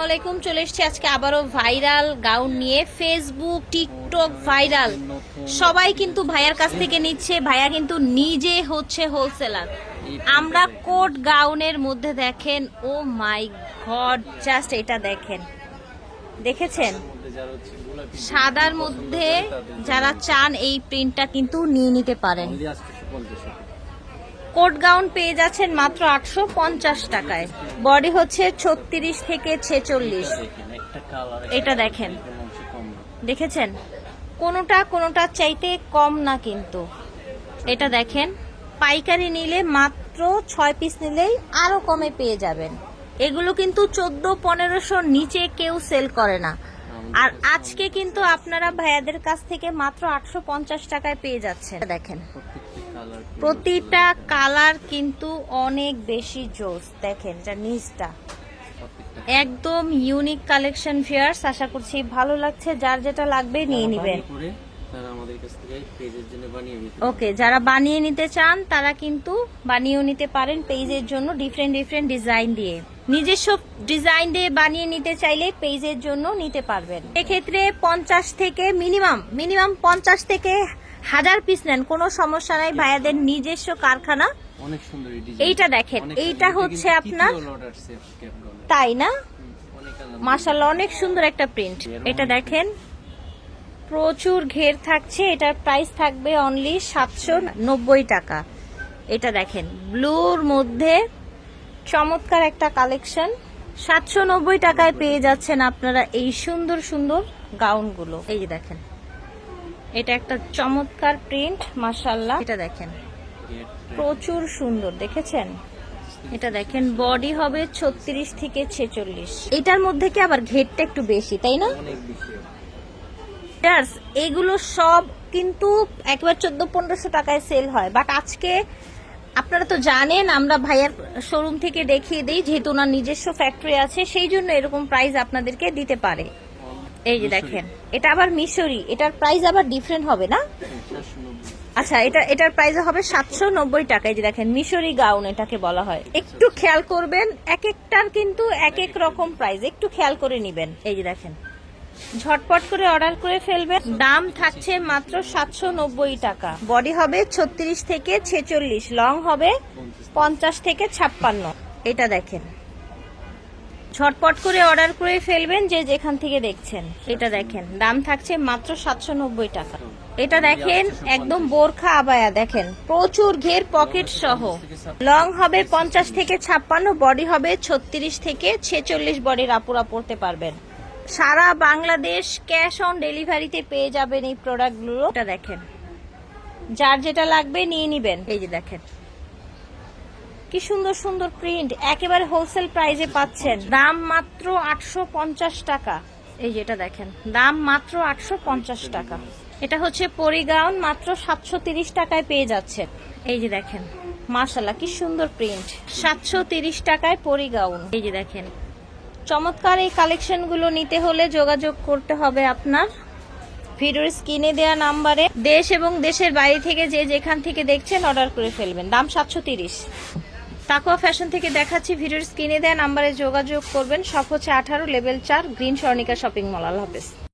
আসসালামাইকুম, চলে এসেছি আজকে আবারও ভাইরাল গাউন নিয়ে। ফেসবুক, টিকটক ভাইরাল, সবাই কিন্তু ভাইয়ার কাছ থেকে নিচ্ছে। ভাইয়া কিন্তু নিজে হচ্ছে হোলসেলার। আমরা কোট গাউনের মধ্যে দেখেন, ও মাই গড, জাস্ট এটা দেখেন, দেখেছেন? সাদার মধ্যে যারা চান এই প্রিন্টটা কিন্তু নিয়ে নিতে পারেন। কোট গাউন পেয়ে যাচ্ছেন মাত্র 850 টাকায়। বডি হচ্ছে 36 থেকে 46। এটা দেখেন, দেখেছেন? কোনোটা চাইতে কম না কিন্তু। এটা দেখেন, পাইকারি নিলে মাত্র 6 পিস নিলেই আরো কমে পেয়ে যাবেন। এগুলো কিন্তু 1400-1500 নিচে কেউ সেল করে না। আর আজকে কিন্তু আপনারা ভাইয়াদের কাছ থেকে মাত্র 850 টাকায় পেয়ে যাচ্ছেন। দেখেন, প্রতিটা কালার কিন্তু অনেক বেশি জোস। দেখেন, এটা নিচটা একদম ইউনিক কালেকশন। ভিউয়ার্স, আশা করছি ভালো লাগছে। যার যেটা লাগবে নিয়ে নেবেন। ওকে, যারা বানিয়ে নিতে চান তারা কিন্তু বানিয়েও নিতে পারেন পেজের জন্য, ডিফারেন্ট ডিজাইন দিয়ে। নিজস্ব ডিজাইন দিয়ে বানিয়ে নিতে চাইলে পেজের জন্য নিতে পারবেন। এক্ষেত্রে 50 থেকে মিনিমাম 50 থেকে 1000 পিস নেন, কোনো সমস্যা নাই। ভাইয়াদের নিজস্ব কারখানা। অনেক সুন্দর এইটা দেখেন, এইটা হচ্ছে আপনার, তাই না? মাশাআল্লাহ, অনেক সুন্দর একটা প্রিন্ট। এটা দেখেন, প্রচুর ঘের থাকছে। এটার প্রাইস থাকবে অনলি 790 টাকা। এটা দেখেন, ব্লুর মধ্যে চমৎকার একটা কালেকশন। 790 টাকায় পেয়ে যাচ্ছেন আপনারা এই সুন্দর সুন্দর গাউনগুলো। এই যে দেখেন, এটা একটা চমৎকার প্রিন্ট, মাশাআল্লাহ। এটা দেখেন, প্রচুর সুন্দর, দেখেছেন? এটা দেখেন, বডি হবে 36 থেকে 46। এটার মধ্যে কি আবার ঘেরটা একটু বেশি, তাই না? এগুলো সব কিন্তু একবার 1400-1500 টাকায় সেল হয়, বাট আজকে আপনারা তো জানেন আমরা ভাইয়ার শোরুম থেকে দেখিয়ে দিই, যেহেতু ওনার নিজস্ব ফ্যাক্টরি আছে, সেই জন্য এরকম প্রাইস আপনাদেরকে দিতে পারে। এই যে দেখেন, এটা আবার মিশরি, এটার প্রাইস আবার ডিফারেন্ট হবে না? আচ্ছা, এটার প্রাইস হবে 790 টাকা। এই যে দেখেন, মিশরি গাউন এটাকে বলা হয়। একটু খেয়াল করবেন, এক একটার কিন্তু এক এক রকম প্রাইস, একটু খেয়াল করে নিবেন। এই যে দেখেন, ঝটপট করে অর্ডার করে ফেলবেন। দাম থাকছে মাত্র 790 টাকা। বডি হবে 36 থেকে 46, লং হবে 50 থেকে 56। এটা দেখেন, ঝটপট করে অর্ডার করে ফেলবেন যে যেখান থেকে দেখছেন। এটা দেখেন, দাম থাকছে মাত্র 790 টাকা। এটা দেখেন, একদম বোরখা আবায়া, দেখেন প্রচুর ঘের, পকেট সহ। লং হবে 50 থেকে 56, বডি হবে 36 থেকে 46। বডির আপুরা পড়তে পারবেন। সারা বাংলাদেশ ক্যাশ অন ডেলিভারিতে পেয়ে যাবেন এই প্রোডাক্টগুলো। এটা দেখেন, যার যেটা লাগবে নিয়ে নিবেন। এই যে দেখেন, কি সুন্দর সুন্দর প্রিন্ট, একেবারে হোলসেল প্রাইসে পাচ্ছেন। দাম মাত্র 850 টাকা। এই যেটা দেখেন, দাম মাত্র 850 টাকা। এটা হচ্ছে পরি গাউন, মাত্র 730 টাকায় পেয়ে যাচ্ছে। এই যে দেখেন, মাশাআল্লাহ, কি সুন্দর প্রিন্ট। 730 টাকায় পরি গাউন। এই যে দেখেন, চমৎকার এই কালেকশনগুলো নিতে হলে যোগাযোগ করতে হবে আপনার ভিডিওর স্ক্রিনে দেওয়া নাম্বারে। দেশ এবং দেশের বাইরে থেকে যে যেখান থেকে দেখছেন অর্ডার করে ফেলবেন। দাম 730। তাকওয়া ফ্যাশন থেকে দেখাচ্ছি, ভিডিওর স্ক্রিনে দেওয়া নাম্বারে যোগাযোগ করবেন। শপ হচ্ছে 18 level 4, green Swarnika shopping mall. আল্লাহ হাফেজ।